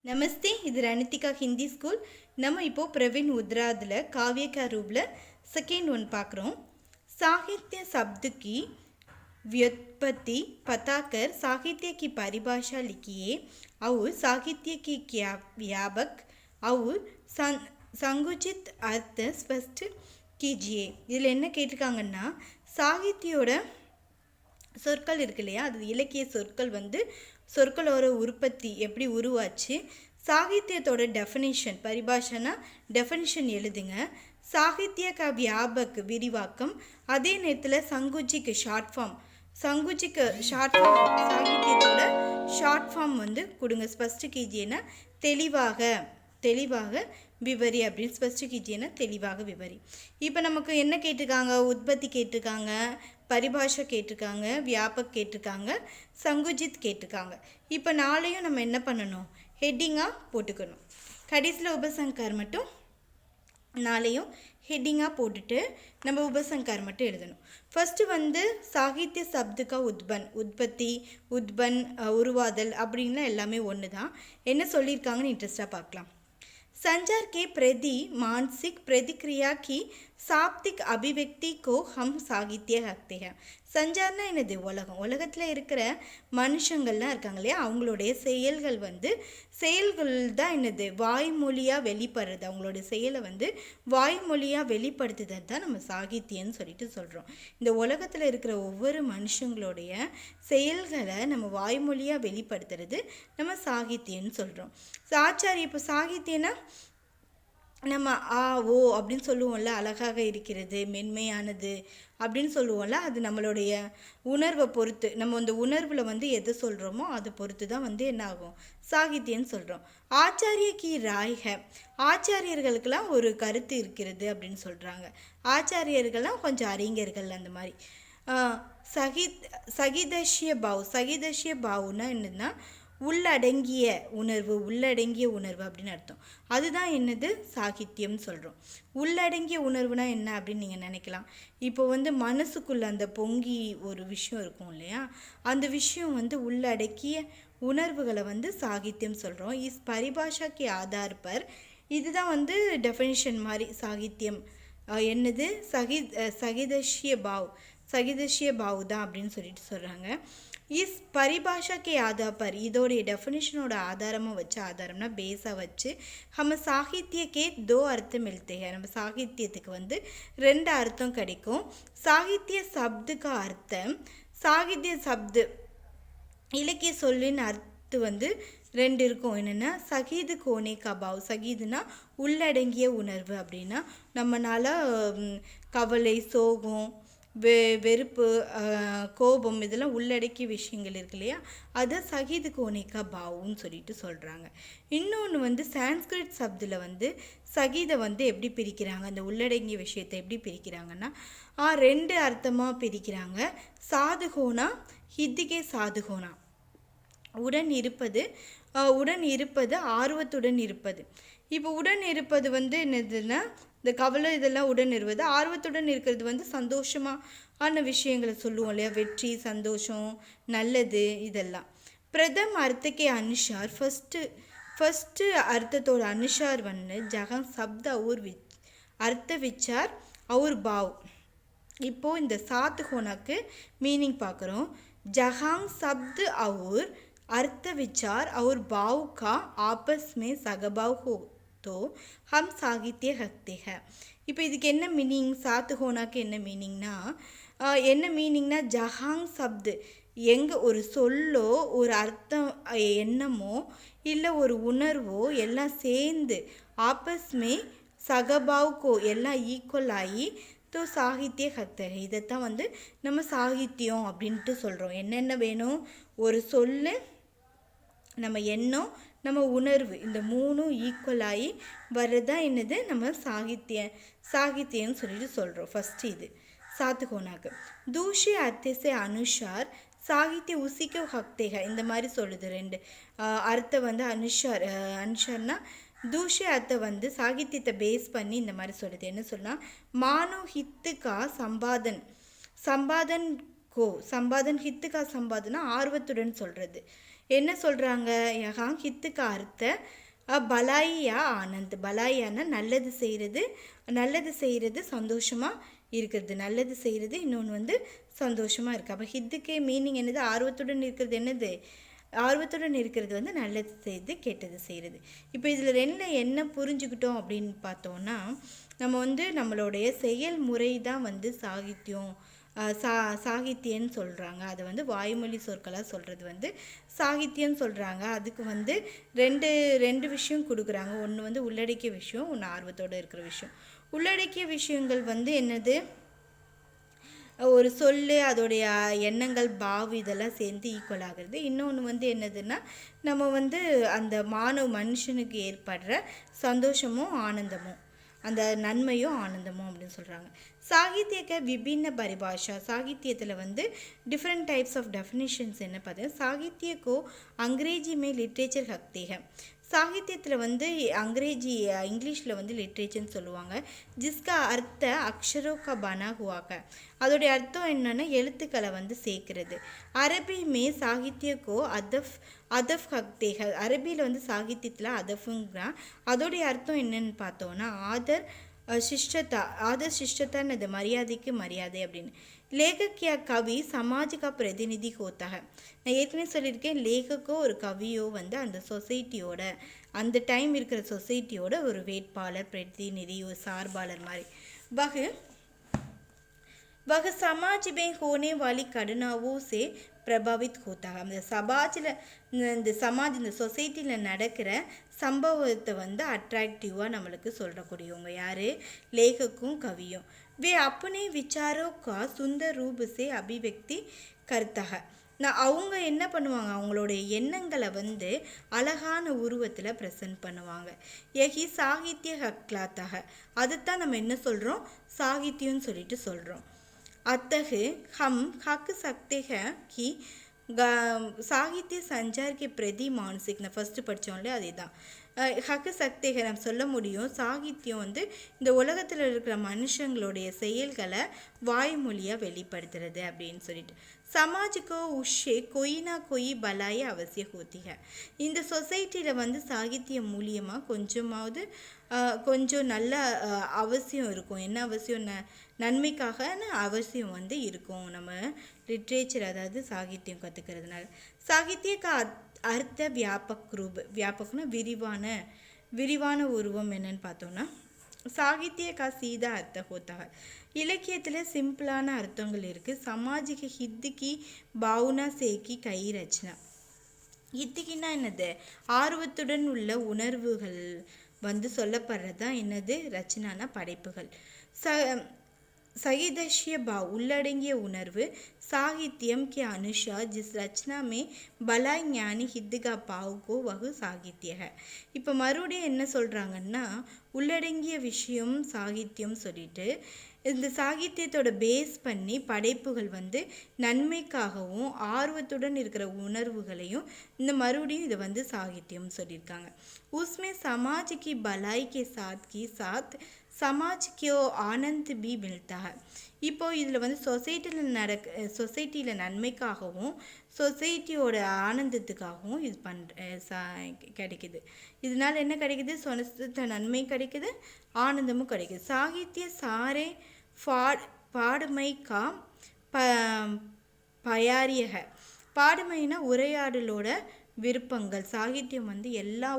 नमस्ते இது ரணிதிகா ஹிந்தி ஸ்கூல். நம்ம இப்போ प्रवीण उद्रादல काव्य का रूपல सेकंड वन பார்க்குறோம். साहित्य शब्द की व्युत्पत्ति बताकर साहित्य की परिभाषा लिखिए और साहित्य की क्या व्यापक और संकुचित अर्थ स्पष्ट कीजिए. இதில் என்ன கேட்டிருக்காங்கன்னா சாகித்யோட சொற்கள் இருக்கு இல்லையா, அது இலக்கிய சொற்கள் சொற்களோட உற்பத்தி எப்படி உருவாச்சு, சாகித்யத்தோட டெஃபினிஷன் பரிபாஷனா டெஃபினிஷன் எழுதுங்க. சாகித்ய க வியாபக் விரிவாக்கம், அதே நேரத்தில் சங்குச்சிக்கு ஷார்ட் ஃபார்ம் சாகித்யத்தோட ஷார்ட் ஃபார்ம் கொடுங்க. ஸ்பஷ்ட் கீஜியனா தெளிவாக விவரி அப்படின்னு ஸ்பஷ்ட் கீஜியனா தெளிவாக விவரி. இப்போ நமக்கு என்ன கேட்டிருக்காங்க, உற்பத்தி கேட்டிருக்காங்க, பரிபாஷா கேட்டிருக்காங்க, வியாபக் கேட்டிருக்காங்க, சங்குஜித் கேட்டிருக்காங்க. இப்போ நாளையும் நம்ம என்ன பண்ணணும், ஹெட்டிங்காக போட்டுக்கணும். கடைசியில் உபசங்கார் மட்டும் நாளையும் ஹெட்டிங்காக போட்டுட்டு நம்ம உபசங்கார் மட்டும் எழுதணும். ஃபஸ்ட்டு சாகித்ய சப்துக்கா உற்பத்தி உருவாதல் அப்படின்லாம் எல்லாமே ஒன்று தான். என்ன சொல்லியிருக்காங்கன்னு இன்ட்ரெஸ்டாக பார்க்கலாம். संचार के प्रति मानसिक प्रतिक्रिया की शाब्दिक अभिव्यक्ति को हम साहित्य कहते हैं. சஞ்சார்னா என்னது, உலகத்தில் இருக்கிற மனுஷங்கள்லாம் இருக்காங்க இல்லையா, அவங்களுடைய செயல்கள் தான் என்னது, வாய்மொழியாக வெளிப்படுறது. அவங்களோட செயலை வாய்மொழியாக வெளிப்படுத்துறது தான் நம்ம சாகித்யன்னு சொல்லிட்டு சொல்கிறோம். இந்த உலகத்தில் இருக்கிற ஒவ்வொரு மனுஷங்களுடைய செயல்களை நம்ம வாய்மொழியாக வெளிப்படுத்துறது நம்ம சாகித்யன்னு சொல்கிறோம். ஆச்சாரிய இப்போ சாகித்யனா நம்ம ஓ அப்படின்னு சொல்லுவோம்ல, அழகாக இருக்கிறது, மென்மையானது அப்படின்னு சொல்லுவோம்ல, அது நம்மளுடைய உணர்வை பொறுத்து, நம்ம அந்த உணர்வில் எது சொல்கிறோமோ அதை பொறுத்து தான் என்ன ஆகும், சாகித்யன்னு சொல்கிறோம். ஆச்சாரிய கி ராய்க, ஆச்சாரியர்களுக்கெல்லாம் ஒரு கருத்து இருக்கிறது அப்படின்னு சொல்கிறாங்க. ஆச்சாரியர்கள்லாம் கொஞ்சம் அறிஞர்கள் அந்த மாதிரி. சகிதஷ்ய பாவுன்னா என்னதுன்னா உள்ளடங்கிய உணர்வு அப்படின்னு அர்த்தம். அதுதான் என்னது, சாகித்யம்னு சொல்கிறோம். உள்ளடங்கிய உணர்வுனா என்ன அப்படின்னு நீங்கள் நினைக்கலாம். இப்போ மனசுக்குள்ளே அந்த பொங்கி ஒரு விஷயம் இருக்கும் இல்லையா, அந்த விஷயம் உள்ளடக்கிய உணர்வுகளை சாகித்யம் சொல்கிறோம். இஸ் பரிபாஷாக்கு ஆதார் பர், இதுதான் டெஃபினிஷன் மாதிரி சாகித்யம் என்னது, சகிதஷ்ய பாவ் தான் அப்படின்னு சொல்லிட்டு சொல்கிறாங்க. இஸ் பரிபாஷாக்கு ஆதார் பர், இதோடைய டெஃபினிஷனோட ஆதாரம்னா பேஸாக வச்சு நம்ம சாகித்யக்கே தோ அர்த்தம் மில்தே, நம்ம சாகித்யத்துக்கு ரெண்டு அர்த்தம் கிடைக்கும். சாகித்ய சப்துக்கு அர்த்தம், சாகித்ய சப்து இலக்கிய சொல்லின் அர்த்தம் ரெண்டு இருக்கும். என்னென்னா சகீது கோனே கபாவ், சகீதுனா உள்ளடங்கிய உணர்வு அப்படின்னா நம்மளால கவலை, சோகம், வெறுப்பு, கோபம் இதெல்லாம் உள்ளடக்கிய விஷயங்கள் இருக்கு இல்லையா, அதை சகீது கோனிகா பாவுன்னு சொல்லிட்டு சொல்கிறாங்க. இன்னொன்று சான்ஸ்கிரிட் சப்தில் சகீதை எப்படி பிரிக்கிறாங்க, அந்த உள்ளடங்கிய விஷயத்தை எப்படி பிரிக்கிறாங்கன்னா ரெண்டு அர்த்தமாக பிரிக்கிறாங்க. சாதுகோனா ஹித்திகே சாதுகோனா, உடன் இருப்பது ஆர்வத்துடன் இருப்பது. இப்போ உடன் இருப்பது என்னதுன்னா இந்த கவலை இதெல்லாம் உடன் இருப்பது, ஆர்வத்துடன் இருக்கிறது சந்தோஷமான விஷயங்களை சொல்லுவோம் இல்லையா, வெற்றி, சந்தோஷம், நல்லது இதெல்லாம். பிரதம் அர்த்தக்கே அனுஷார், ஃபஸ்ட்டு அர்த்தத்தோட அனுஷார் ஜஹம் சப்த அவுர் அர்த்த விச்சார் அவுர் பாவ். இப்போது இந்த சாத்து ஹோனாக்கு மீனிங் பார்க்குறோம். ஜஹாங் சப்து அவுர் अर्थ विचार और भाव का आपस में सगभाव हो तो हम साहित्य कहते हैं. இப்போ இதுக்கு என்ன மீனிங், சாத்து ஹோனாக்கு என்ன மீனிங்னா ஜஹாங் சப்து, எங்கே ஒரு சொல்லோ ஒரு அர்த்தம் எண்ணமோ இல்லை ஒரு உணர்வோ எல்லாம் சேர்ந்து ஆப்பஸ்மே சகபாவுக்கோ எல்லாம் ஈக்குவல் ஆகி தோ சாகித்ய கத்தக, இதைத்தான் நம்ம சாகித்யம் அப்படின்ட்டு சொல்கிறோம். என்னென்ன வேணும், ஒரு சொல்லு, நம்ம எண்ணம், நம்ம உணர்வு, இந்த மூணும் ஈக்குவலாகி வர்றதான் என்னது நம்ம சாகித்யம்னு சொல்லிட்டு சொல்கிறோம். ஃபஸ்ட்டு இது சாத்துகோனாக்கு. தூஷி அர்த்தசே அனுஷார் சாகித்ய உசிக்க ஹக்தேக, இந்த மாதிரி சொல்லுது. ரெண்டு அர்த்தம் அனுஷார்னா தூஷி அர்த்தம் சாகித்யத்தை பேஸ் பண்ணி இந்த மாதிரி சொல்லுது. என்ன சொன்னால் மானோ ஹித்துக்கா சம்பாதன் ஹித்துக்கா சம்பாதனா ஆர்வத்துடன் சொல்கிறது. என்ன சொல்கிறாங்க, யஹாங் ஹித்துக்கு அர்த்த பலாயியா ஆனந்த். பலாயானா நல்லது செய்கிறது சந்தோஷமாக இருக்கிறது, நல்லது செய்கிறது, இன்னொன்று வந்து சந்தோஷமாக இருக்குது. அப்போ ஹித்துக்கே மீனிங் என்னது, ஆர்வத்துடன் இருக்கிறது. என்னது ஆர்வத்துடன் இருக்கிறது வந்து நல்லது செய்து கெட்டது செய்கிறது. இப்போ இதில் ரெண்டில் என்ன புரிஞ்சுக்கிட்டோம் அப்படின்னு பார்த்தோன்னா, நம்ம வந்து நம்மளுடைய செயல்முறை தான் வந்து சாகித்யன்னு சொல்கிறாங்க. அதை வந்து வாய்மொழி சொற்களாக சொல்கிறது வந்து சாகித்யன்னு சொல்கிறாங்க. அதுக்கு வந்து ரெண்டு விஷயம் கொடுக்குறாங்க. ஒன்று வந்து உள்ளடக்கிய விஷயம், ஒன்று ஆர்வத்தோடு இருக்கிற விஷயம். உள்ளடக்கிய விஷயங்கள் வந்து என்னது, ஒரு சொல், அதோடைய எண்ணங்கள், பாவு இதெல்லாம் சேர்ந்து ஈக்குவல் ஆகிறது. இன்னொன்று வந்து என்னதுன்னா, நம்ம வந்து அந்த மனுஷனுக்கு ஏற்படுற சந்தோஷமும் ஆனந்தமும், அந்த நன்மையும் ஆனந்தமும் அப்படின்னு சொல்கிறாங்க. சாகித்யக்க விபின்ன பரிபாஷா, சாகித்யத்தில் வந்து டிஃப்ரெண்ட் டைப்ஸ் ஆஃப் டெஃபினிஷன்ஸ் என்ன பார்த்தீங்கன்னா, சாகித்யக்கோ அங்கிரேஜி மே லிட்ரேச்சர் ஹக்தேக, சாகித்யத்தில் வந்து இங்கிலீஷில் வந்து லிட்ரேச்சர்னு சொல்லுவாங்க. ஜிஸ்கா அர்த்த அக்ஷரோ கா பனா ஹுவாக்க, அதோடைய அர்த்தம் என்னென்னா எழுத்துக்களை வந்து சேர்க்கறது. அரபி மே சாகித்யக்கோ அதஃப் ஹக்தேக, அரபியில் வந்து சாகித்யத்தில் அதஃபுங்கிறான். அதோடைய அர்த்தம் என்னன்னு பார்த்தோன்னா ஆதர் சிஷ்டத்தானது மரியாதைக்கு மரியாதை அப்படின்னு. லேகக்கியா கவி சமாஜிகா பிரதிநிதி ஹோத்தாக, நான் ஏற்கனவே சொல்லியிருக்கேன், லேகக்கோ ஒரு கவியோ வந்து அந்த சொசைட்டியோட, அந்த டைம் இருக்கிற சொசைட்டியோட ஒரு வேட்பாளர், பிரதிநிதி, ஒரு சார்பாளர் மாதிரி. वह समाज में होने वाली घटनाओं से प्रभावित होता है. இந்த இந்த சொசைட்டியில் நடக்கிற சம்பவத்தை வந்து அட்ராக்டிவாக நம்மளுக்கு சொல்லக்கூடியவங்க யார், லேகக்கும் கவியும். வே अपने विचारों का सुंदर रूप से अभिव्यक्ति करता है. அவங்க என்ன பண்ணுவாங்க, அவங்களுடைய எண்ணங்களை வந்து அழகான உருவத்தில் ப்ரெசன்ட் பண்ணுவாங்க. யஹி சாகித்ய ஹக்லாத்தாக, அதைத்தான் நம்ம என்ன சொல்கிறோம், சாகித்யம்னு சொல்லிட்டு சொல்கிறோம். अतः हम हक सकते हैं कि சாகித்ய சஞ்சார் கே பிரதி மானசிக், நான் ஃபஸ்ட்டு படித்தோம்ல அதே தான். ஹக்கு சக்திகை நம்ம சொல்ல முடியும், சாகித்யம் வந்து இந்த உலகத்தில் இருக்கிற மனுஷங்களுடைய செயல்களை வாய்மொழியாக வெளிப்படுத்துறது அப்படின்னு சொல்லிட்டு. சமாஜுக்கோ உஷே கொய்னா கொய் பலாய அவசிய ஹோத்திக, இந்த சொசைட்டியில் வந்து சாகித்யம் மூலியமாக கொஞ்சம் நல்ல அவசியம் இருக்கும். என்ன அவசியம், நன்மைக்காக அவசியம் வந்து இருக்கும் நம்ம லிட்ரேச்சர், அதாவது சாகித்யம் கற்றுக்கிறதுனால. சாகித்யக்கா அர்த்த வியாபக் ரூப், வியாபக்னா விரிவான உருவம் என்னன்னு பார்த்தோம்னா, சாகித்யக்கா சீதா அர்த்த ஹோத்தாக, இலக்கியத்தில் சிம்பிளான அர்த்தங்கள் இருக்குது. சமாஜிக ஹித்துக்கி பாவுனா சேக்கி கை ரச்சனா, ஹித்துக்கின்னா என்னது, ஆர்வத்துடன் உள்ள உணர்வுகள் வந்து சொல்லப்படுறது தான் என்னது, ரச்சனானா படைப்புகள். सहिदश्य भाव உள்ளடங்கிய உணர்வு. சாகித்யம் के अनुसार जिस रचना में भलाई ज्ञानी हित का भाव को वह साहित्य है. இப்போ மறுபடியும் என்ன சொல்கிறாங்கன்னா, உள்ளடங்கிய விஷயம் சாகித்யம் சொல்லிட்டு இந்த சாகித்யத்தோட பேஸ் பண்ணி படைப்புகள் வந்து நன்மைக்காகவும் ஆர்வத்துடன் இருக்கிற உணர்வுகளையும் இந்த மறுபடியும் இதை வந்து சாகித்யம் சொல்லியிருக்காங்க. உஸ்மே சமாஜ் கி பலாய் கே சாத் சமாஜ்க்கு ஆனந்த் பி மில்தா. இப்போது இதில் வந்து சொசைட்டியில் நன்மைக்காகவும் சொசைட்டியோட ஆனந்தத்துக்காகவும் இது கிடைக்குது. இதனால் என்ன கிடைக்குது, சொந்த நன்மை கிடைக்குது, ஆனந்தமும் கிடைக்குது. சாகித்ய சாரே பாடுமை கா பயாரியக, பாடுமைனா உரையாடலோட விருப்பங்கள். சாகித்யம் வந்து எல்லா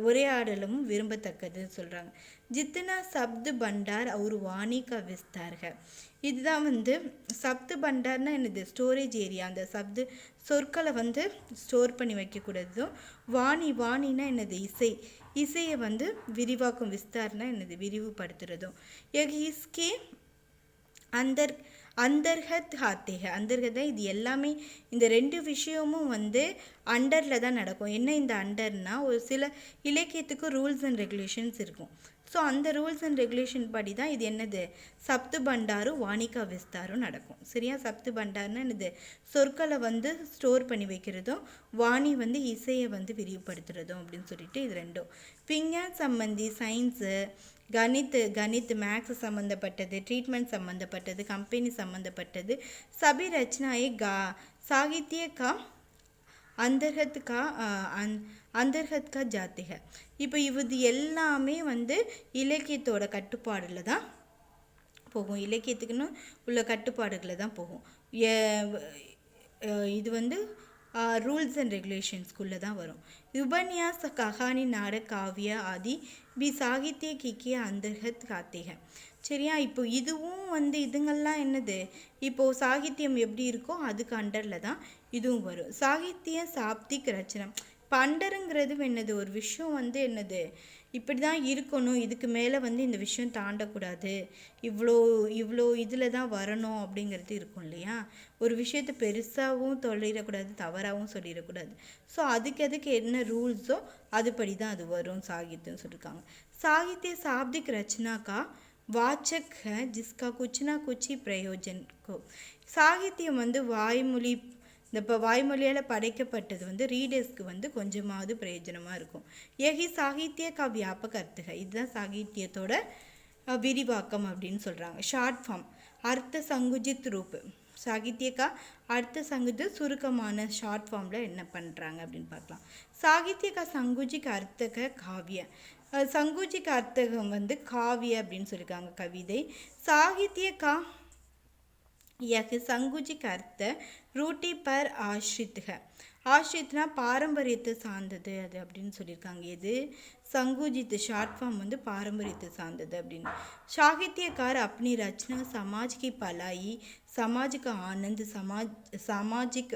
உரையாடலும் விரும்பத்தக்கதுன்னு சொல்கிறாங்க. ஜித்தனா சப்து பண்டார் ஒரு வாணிகா விஸ்தார்க, இதுதான் வந்து சப்து பண்டார்னா என்னது, ஸ்டோரேஜ் ஏரியா, அந்த சொற்களை வந்து ஸ்டோர் பண்ணி வைக்கக்கூடாதும். வாணினா என்னது, இசையை வந்து விரிவாக்கும். விஸ்தார்னா என்னது, விரிவுபடுத்துறதும். இஸ்கே அந்தர்ஹத் ஹாத்தேக, அந்தர்ஹத் தான் இது எல்லாமே. இந்த ரெண்டு விஷயமும் வந்து அண்டரில் தான் நடக்கும். என்ன இந்த அண்டர்னா, ஒரு சில இலக்கியத்துக்கு ரூல்ஸ் அண்ட் ரெகுலேஷன்ஸ் இருக்கும். ஸோ அந்த ரூல்ஸ் அண்ட் ரெகுலேஷன் படி தான் இது என்னது, சப்து பண்டாரும் வாணிகா விஸ்தாரும் நடக்கும். சரியா, சப்து பண்டார்னா என்னது, சொற்களை வந்து ஸ்டோர் பண்ணி வைக்கிறதும், வாணி வந்து இசையை வந்து விரிவுபடுத்துறதும் அப்படின்னு சொல்லிட்டு இது ரெண்டும். விஞ்ஞான் சம்பந்தி சயின்ஸு, கணித் மேக்ஸ் சம்மந்தப்பட்டது, ட்ரீட்மெண்ட் சம்மந்தப்பட்டது, கம்பெனி சம்மந்தப்பட்டது, சபி ரச்சனாயே சாகித்ய கா அந்தர்கத் கா அந்தர்கத் கா ஜாத்தி ஹை. இப்போ இது எல்லாமே வந்து இலக்கியத்தோட கட்டுப்பாடில் தான் போகும், இலக்கியத்துக்குன்னு உள்ள கட்டுப்பாடுகளை தான் போகும். இது வந்து रूल्स एंड रेगुलेशंसकुள்ளே தான் வரும். उपन्यास कहानी नाटक काव्य आदि भी साहित्य के अंतर्गत आते हैं. சரியா? இப்போ இதுவும் வந்து இதுங்கெல்லாம் என்னது, இப்போது சாகித்யம் எப்படி இருக்கோ அதுக்கு அண்டரில் தான் இதுவும் வரும். சாகித்ய சாப்திக் ரச்சனம். இப்போ அண்டருங்கிறது என்னது, ஒரு விஷயம் வந்து என்னது இப்படி தான் இருக்கணும், இதுக்கு மேலே வந்து இந்த விஷயம் தாண்டக்கூடாது, இவ்வளோ இதில் தான் வரணும் அப்படிங்கிறது இருக்கும் இல்லையா. ஒரு விஷயத்தை பெருசாகவும் சொல்லிடக்கூடாது, தவறாகவும் சொல்லிடக்கூடாது. ஸோ அதுக்கு என்ன ரூல்ஸோ அதுபடி தான் அது வரும் சாகித்யம் சொல்லியிருக்காங்க. சாகித்ய சாப்திக் ரச்சனா கா வாச்சக் है जिसका कुछ ना कुछ ही प्रयोजन को. சாகித்யம் வந்து வாய்மொழி, இப்போ வாய்மொழியால் படைக்கப்பட்டது வந்து ரீடர்ஸ்க்கு வந்து கொஞ்சமாவது பிரயோஜனமாக இருக்கும். ஏகி சாகித்ய கா வியாபக அர்த்தக. இதுதான் சாகித்யத்தோட விரிவாக்கம் அப்படின்னு சொல்கிறாங்க. ஷார்ட் ஃபார்ம் அர்த்த சங்குஜித் ரூப். சாகித்ய கா அர்த்த சங்குஜித் சுருக்கமான ஷார்ட் ஃபார்மில் என்ன பண்ணுறாங்க அப்படின்னு பார்க்கலாம். சாகித்ய கா சங்குஜிக் அர்த்தக காவிய. சங்குஜிக் அர்த்தகம் வந்து காவிய அப்படின்னு சொல்லியிருக்காங்க, கவிதை. சாகித்ய கா यह संकुचित अर्थ रूटी पर आश्रित है. ஆஷ்ரித்னா பாரம்பரியத்தை சார்ந்தது அது அப்படின்னு சொல்லியிருக்காங்க. இது சங்குஜித் ஷார்ட் ஃபார்ம் வந்து பாரம்பரியத்தை சார்ந்தது அப்படின்னு. சாகித்யकार अपनी रचना समाज की भलाई, समाज का आनंद, सामाजिक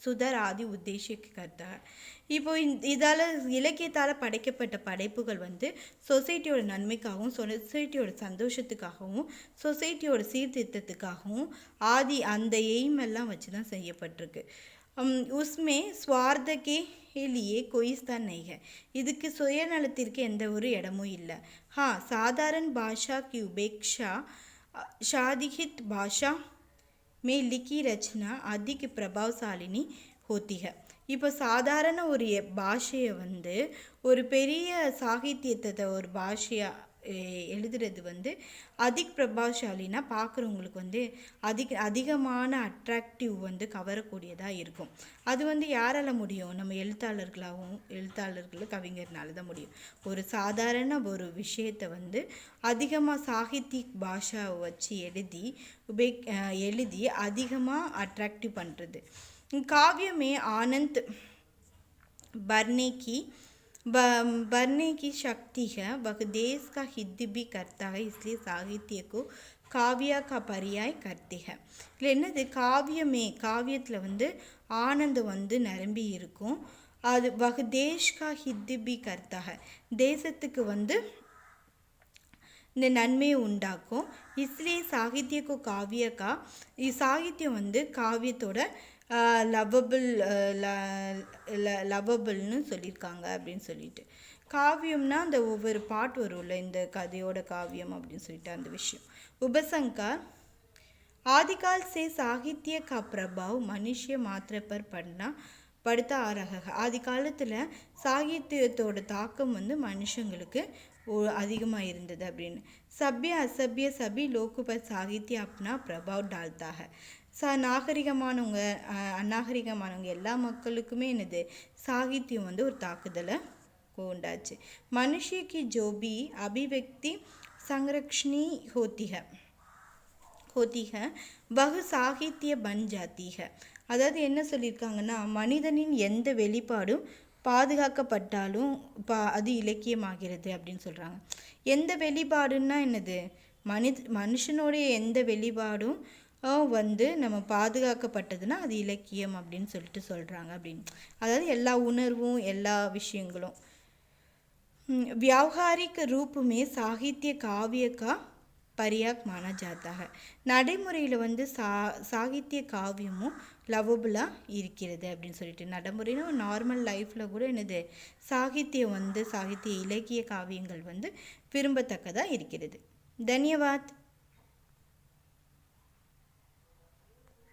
சுதர் ஆதி உத்தேசிய கர்த்தா. இப்போ இதால் இலக்கியத்தால் படைக்கப்பட்ட படைப்புகள் வந்து சொசைட்டியோட நன்மைக்காகவும் சொசைட்டியோட சந்தோஷத்துக்காகவும் சொசைட்டியோட சீர்திருத்தத்துக்காகவும் அந்த எய்ம் எல்லாம் வச்சு தான் செய்யப்பட்டிருக்கு. உஸ்மே ஸ்வார்த்தகே லியே कोई स्थान नहीं है. இதுக்கு சுயநலத்திற்கு எந்த ஒரு இடமும் இல்லை. சாதாரண பாஷா की उपेक्षा शादिहित भाषा में लिखी रचना अधिक प्रभावशालिनी होती है. இப்போ சாதாரண ஒரு பாஷையை வந்து ஒரு பெரிய சாகித்யத்தை ஒரு பாஷையாக எழுதுறது வந்து அதிக் பிரபாவசாலினா பார்க்குறவங்களுக்கு வந்து அதிகமான அட்ராக்டிவ் வந்து கவரக்கூடியதாக இருக்கும். அது வந்து யாரால் முடியும், நம்ம எழுத்தாளர்கள் கவிஞர்னால தான் முடியும். ஒரு சாதாரண ஒரு விஷயத்தை வந்து அதிகமாக சாகித்யிக் பாஷாவை வச்சு எழுதி அதிகமாக அட்ராக்டிவ் பண்ணுறது. काव्य आनंद भरने की शक्ति है. वह देश का हित भी करता है, इसलिए साहित्य को காவியா கா பரியாய் கர்த்தி है. இல்லை என்னது காவியத்தில் வந்து ஆனந்தம் வந்து நிரம்பி இருக்கும். அது வக தேஷ் கா ஹித் பி கர்த்தா है, தேசத்துக்கு வந்து இந்த நன்மையை உண்டாக்கும். இஸ்லியே சாகித்யக்கோ காவியக்கா, சாகித்யம் வந்து காவியத்தோட லவபிள்னு சொல்லியிருக்காங்க அப்படின்னு சொல்லிட்டு. காவியம்னா அந்த ஒவ்வொரு பாட்டு வரும்ல, இந்த கதையோட காவியம் அப்படின்னு சொல்லிட்டு அந்த விஷயம். உபசங்கார் आदिकाल से साहित्य का प्रभाव मनुष्य मात्र पर படுத்த ஆரக. ஆதி காலத்தில் சாகித்யத்தோட தாக்கம் வந்து மனுஷங்களுக்கு அதிகமாக இருந்தது அப்படின்னு. சபிய அசபிய சபி லோக்கு பர் சாகித்ய அப்னா பிரபாவ் டால்தா है. நாகரிகமானவங்க அநாகரிகமானவங்க எல்லா மக்களுக்குமே என்னது சாகித்யம் வந்து ஒரு தாக்குதலை உண்டாச்சு. மனுஷ की जो भी अभिव्यक्ति संरक्षणी होती है वह साहित्य बन जाती है. அதாவது என்ன சொல்லியிருக்காங்கன்னா, மனிதனின் எந்த வெளிப்பாடும் பாதுகாக்கப்பட்டாலும் அது இலக்கியமாகிறது அப்படின்னு சொல்கிறாங்க. எந்த வெளிப்பாடுன்னா என்னது, மனுஷனுடைய எந்த வெளிப்பாடும் வந்து நம்ம பாதுகாக்கப்பட்டதுன்னா அது இலக்கியம் அப்படின்னு சொல்லிட்டு சொல்கிறாங்க அப்படின்னு. அதாவது எல்லா உணர்வும் எல்லா விஷயங்களும் व्यावहारिक रूप में साहित्य काव्य का பரியாக் மானா ஜாத்தாக. நடைமுறையில் வந்து சாகித்ய காவியமும் லவபுளாக இருக்கிறது அப்படின்னு சொல்லிட்டு, நடைமுறையில் நார்மல் லைஃப்பில் கூட என்னது சாகித்ய இலக்கிய காவியங்கள் வந்து விரும்பத்தக்கதாக இருக்கிறது. தன்யவாத்.